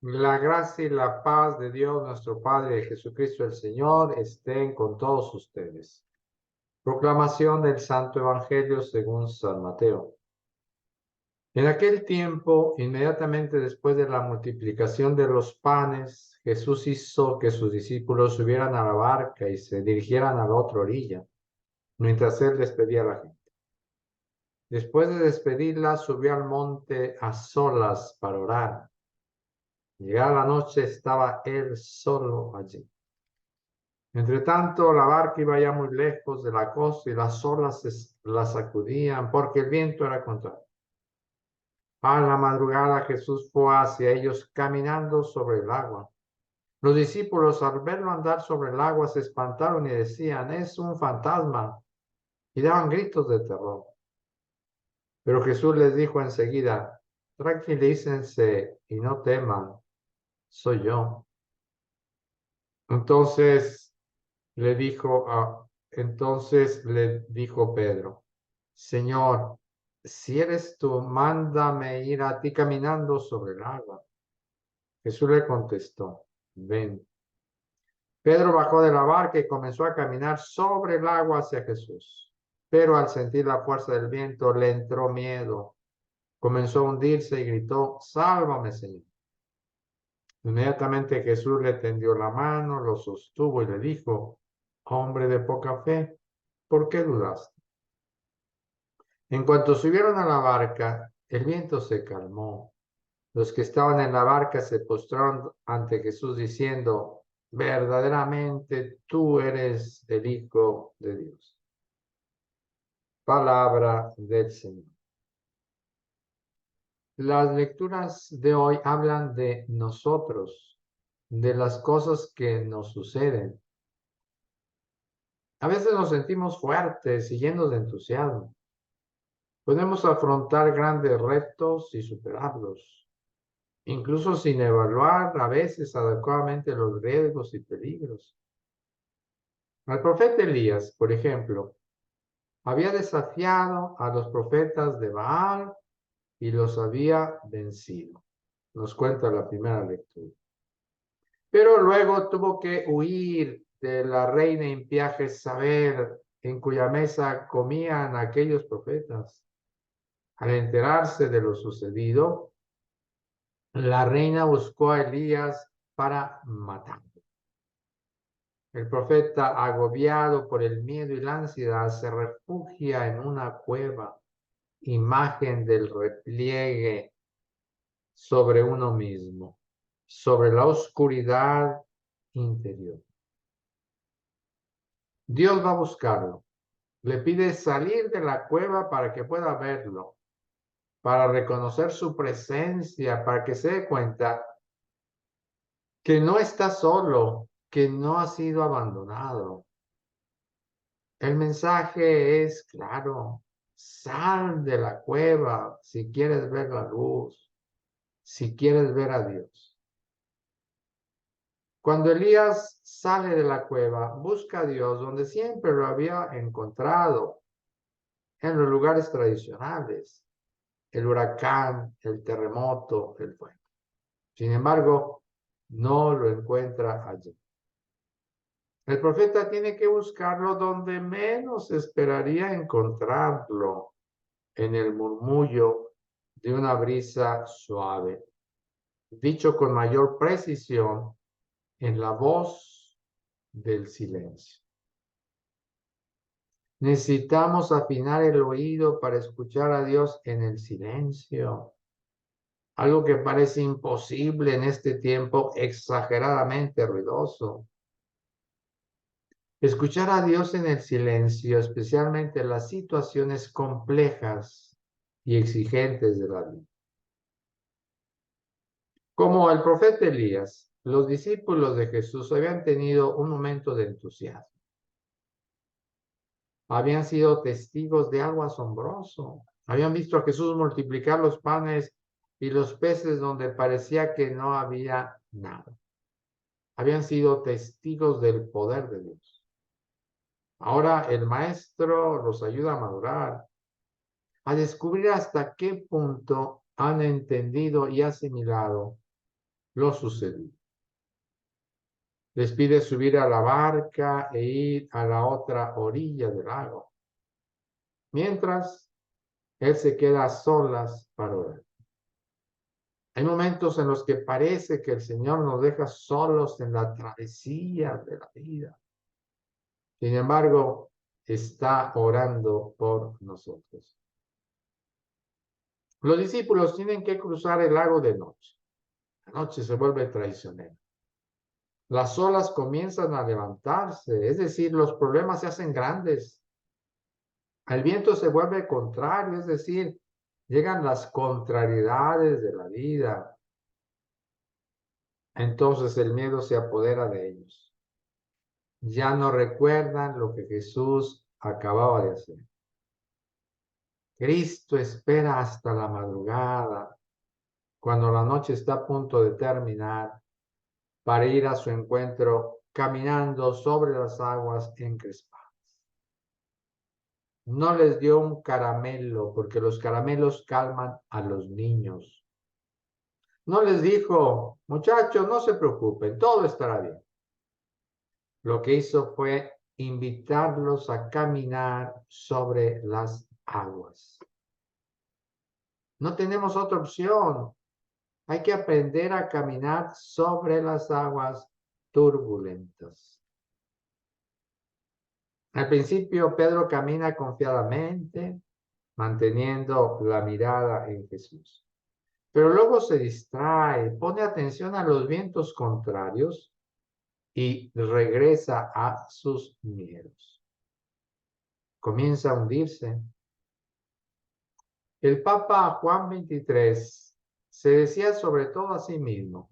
La gracia y la paz de Dios nuestro Padre y de Jesucristo el Señor estén con todos ustedes. Proclamación del Santo Evangelio según San Mateo. En aquel tiempo, inmediatamente después de la multiplicación de los panes, Jesús hizo que sus discípulos subieran a la barca y se dirigieran a la otra orilla, mientras él despedía a la gente. Después de despedirla, subió al monte a solas para orar. Llegada la noche, estaba él solo allí. Entre tanto, la barca iba ya muy lejos de la costa y las olas la sacudían porque el viento era contrario. A la madrugada Jesús fue hacia ellos caminando sobre el agua. Los discípulos al verlo andar sobre el agua se espantaron y decían, es un fantasma, y daban gritos de terror. Pero Jesús les dijo enseguida, tranquilícense y no teman, soy yo. Entonces entonces le dijo Pedro, Señor, si eres tú, mándame ir a ti caminando sobre el agua. Jesús le contestó, ven. Pedro bajó de la barca y comenzó a caminar sobre el agua hacia Jesús. Pero al sentir la fuerza del viento le entró miedo. Comenzó a hundirse y gritó, sálvame, Señor. Inmediatamente Jesús le tendió la mano, lo sostuvo y le dijo, hombre de poca fe, ¿por qué dudaste? En cuanto subieron a la barca, el viento se calmó. Los que estaban en la barca se postraron ante Jesús diciendo, verdaderamente tú eres el Hijo de Dios. Palabra del Señor. Las lecturas de hoy hablan de nosotros, de las cosas que nos suceden. A veces nos sentimos fuertes y llenos de entusiasmo. Podemos afrontar grandes retos y superarlos, incluso sin evaluar a veces adecuadamente los riesgos y peligros. El profeta Elías, por ejemplo, había desafiado a los profetas de Baal y los había vencido. Nos cuenta la primera lectura. Pero luego tuvo que huir de la reina impía Jezabel, en cuya mesa comían aquellos profetas. Al enterarse de lo sucedido, la reina buscó a Elías para matarlo. El profeta, agobiado por el miedo y la ansiedad, se refugia en una cueva, imagen del repliegue sobre uno mismo, sobre la oscuridad interior. Dios va a buscarlo. Le pide salir de la cueva para que pueda verlo, para reconocer su presencia, para que se dé cuenta que no está solo, que no ha sido abandonado. El mensaje es claro, sal de la cueva si quieres ver la luz, si quieres ver a Dios. Cuando Elías sale de la cueva, busca a Dios donde siempre lo había encontrado, en los lugares tradicionales, el huracán, el terremoto, el fuego. Sin embargo, no lo encuentra allí. El profeta tiene que buscarlo donde menos esperaría encontrarlo, en el murmullo de una brisa suave, dicho con mayor precisión, en la voz del silencio. Necesitamos afinar el oído para escuchar a Dios en el silencio, algo que parece imposible en este tiempo exageradamente ruidoso. Escuchar a Dios en el silencio, especialmente en las situaciones complejas y exigentes de la vida. Como el profeta Elías, los discípulos de Jesús habían tenido un momento de entusiasmo. Habían sido testigos de algo asombroso. Habían visto a Jesús multiplicar los panes y los peces donde parecía que no había nada. Habían sido testigos del poder de Dios. Ahora el maestro los ayuda a madurar, a descubrir hasta qué punto han entendido y asimilado lo sucedió. Les pide subir a la barca e ir a la otra orilla del lago. Mientras, él se queda a solas para orar. Hay momentos en los que parece que el Señor nos deja solos en la travesía de la vida. Sin embargo, está orando por nosotros. Los discípulos tienen que cruzar el lago de noche. La noche se vuelve traicionera. Las olas comienzan a levantarse, es decir, los problemas se hacen grandes. El viento se vuelve contrario, es decir, llegan las contrariedades de la vida. Entonces el miedo se apodera de ellos. Ya no recuerdan lo que Jesús acababa de hacer. Cristo espera hasta la madrugada, cuando la noche está a punto de terminar, para ir a su encuentro caminando sobre las aguas encrespadas. No les dio un caramelo, porque los caramelos calman a los niños. No les dijo, muchachos, no se preocupen, todo estará bien. Lo que hizo fue invitarlos a caminar sobre las aguas. No tenemos otra opción. Hay que aprender a caminar sobre las aguas turbulentas. Al principio, Pedro camina confiadamente, manteniendo la mirada en Jesús. Pero luego se distrae, pone atención a los vientos contrarios y regresa a sus miedos. Comienza a hundirse. El Papa Juan XXIII se decía sobre todo a sí mismo: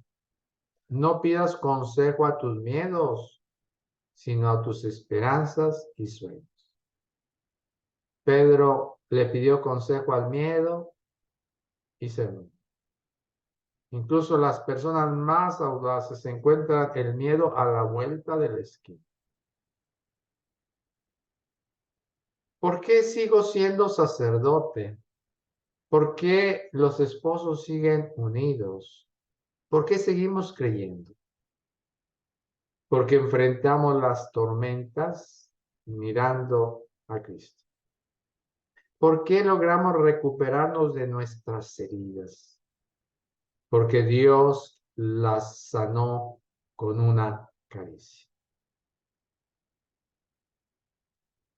no pidas consejo a tus miedos, sino a tus esperanzas y sueños. Pedro le pidió consejo al miedo y se hundió. Incluso las personas más audaces encuentran el miedo a la vuelta de la esquina. ¿Por qué sigo siendo sacerdote? ¿Por qué los esposos siguen unidos? ¿Por qué seguimos creyendo? Porque enfrentamos las tormentas mirando a Cristo. ¿Por qué logramos recuperarnos de nuestras heridas? Porque Dios las sanó con una caricia.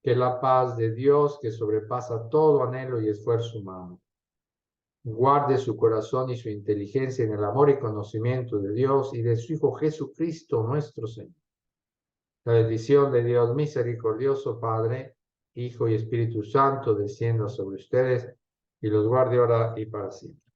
Que la paz de Dios, que sobrepasa todo anhelo y esfuerzo humano, guarde su corazón y su inteligencia en el amor y conocimiento de Dios y de su Hijo Jesucristo nuestro Señor. La bendición de Dios misericordioso, Padre, Hijo y Espíritu Santo, descienda sobre ustedes y los guarde ahora y para siempre.